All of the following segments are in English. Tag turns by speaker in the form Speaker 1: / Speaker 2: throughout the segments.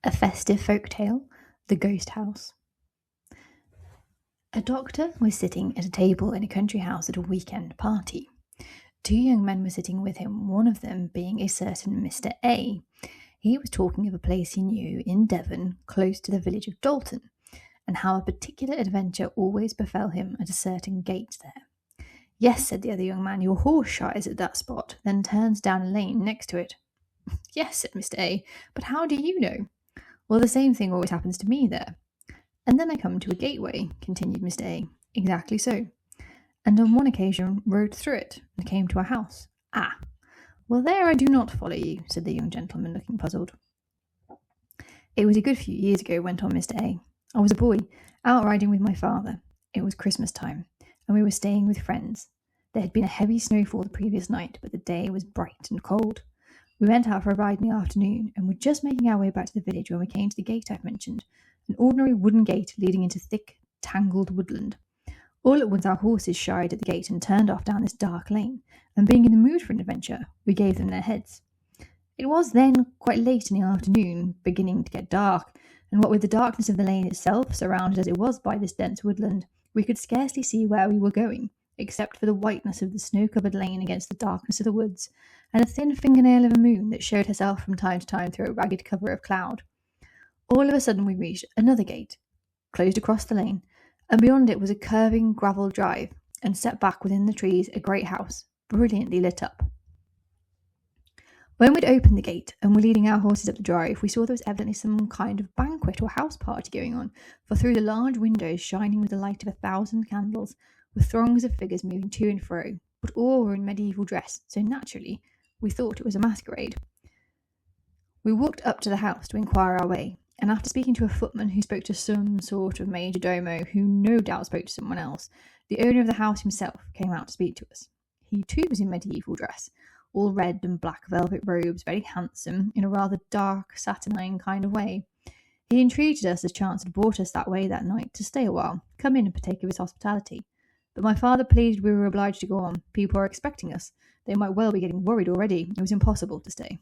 Speaker 1: A Festive Folktale, The Ghost House. A doctor was sitting at a table in a country house at a weekend party. Two young men were sitting with him, one of them being a certain Mr. A. He was talking of a place he knew in Devon, close to the village of Dalton, and how a particular adventure always befell him at a certain gate there. "Yes," said the other young man, "your horse shies at that spot, then turns down a lane next to it." "Yes," said Mr. A, "but how do you know?" "Well, the same thing always happens to me there." "And then I come to a gateway," continued Mr. A. "Exactly so. And on one occasion rode through it, and came to a house." "Ah, well, there I do not follow you," said the young gentleman, looking puzzled. "It was a good few years ago," went on Mr. A. "I was a boy, out riding with my father. It was Christmas time, and we were staying with friends. There had been a heavy snowfall the previous night, but the day was bright and cold. We went out for a ride in the afternoon, and were just making our way back to the village when we came to the gate I've mentioned, an ordinary wooden gate leading into thick, tangled woodland. All at once our horses shied at the gate and turned off down this dark lane, and being in the mood for an adventure, we gave them their heads. It was then quite late in the afternoon, beginning to get dark, and what with the darkness of the lane itself, surrounded as it was by this dense woodland, we could scarcely see where we were going, except for the whiteness of the snow-covered lane against the darkness of the woods, and a thin fingernail of a moon that showed herself from time to time through a ragged cover of cloud. All of a sudden we reached another gate, closed across the lane, and beyond it was a curving gravel drive, and set back within the trees a great house, brilliantly lit up. When we'd opened the gate and were leading our horses up the drive, we saw there was evidently some kind of banquet or house party going on, for through the large windows, shining with the light of 1,000 candles, were throngs of figures moving to and fro, but all were in medieval dress, so naturally we thought it was a masquerade. We walked up to the house to inquire our way, and after speaking to a footman who spoke to some sort of major domo, who no doubt spoke to someone else, the owner of the house himself came out to speak to us. He too was in medieval dress, all red and black velvet robes, very handsome, in a rather dark, saturnine kind of way. He entreated us, as chance had brought us that way that night, to stay a while, come in and partake of his hospitality. But my father pleaded we were obliged to go on. People were expecting us. They might well be getting worried already. It was impossible to stay.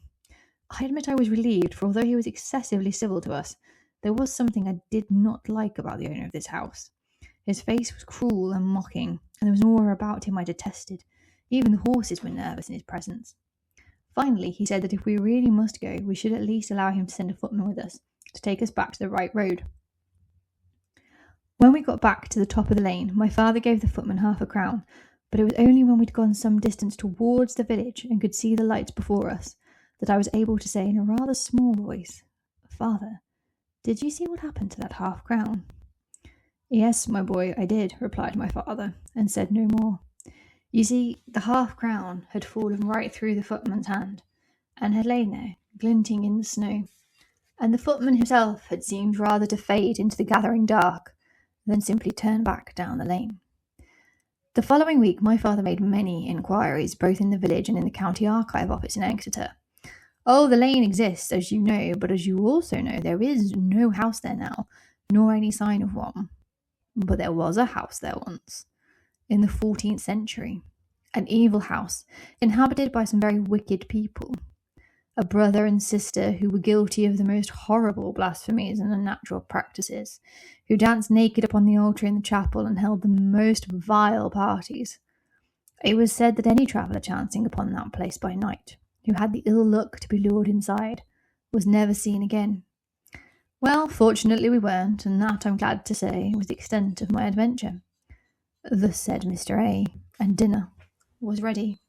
Speaker 1: I admit I was relieved, for although he was excessively civil to us, there was something I did not like about the owner of this house. His face was cruel and mocking, and there was an aura about him I detested. Even the horses were nervous in his presence. Finally, he said that if we really must go, we should at least allow him to send a footman with us, to take us back to the right road. When we got back to the top of the lane, my father gave the footman £0.50, but it was only when we'd gone some distance towards the village and could see the lights before us that I was able to say in a rather small voice, "Father, did you see what happened to that £0.50? "Yes, my boy, I did," replied my father, and said no more. You see, the £0.50 had fallen right through the footman's hand, and had lain there, glinting in the snow, and the footman himself had seemed rather to fade into the gathering dark than simply turn back down the lane. The following week my father made many inquiries, both in the village and in the county archive office in Exeter. "Oh, the lane exists, as you know, but as you also know, there is no house there now, nor any sign of one. But there was a house there once, in the 14th century, an evil house, inhabited by some very wicked people, a brother and sister who were guilty of the most horrible blasphemies and unnatural practices, who danced naked upon the altar in the chapel and held the most vile parties. It was said that any traveller chancing upon that place by night, who had the ill luck to be lured inside, was never seen again. Well, fortunately we weren't, and that, I'm glad to say, was the extent of my adventure." Thus said Mr. A, and dinner was ready.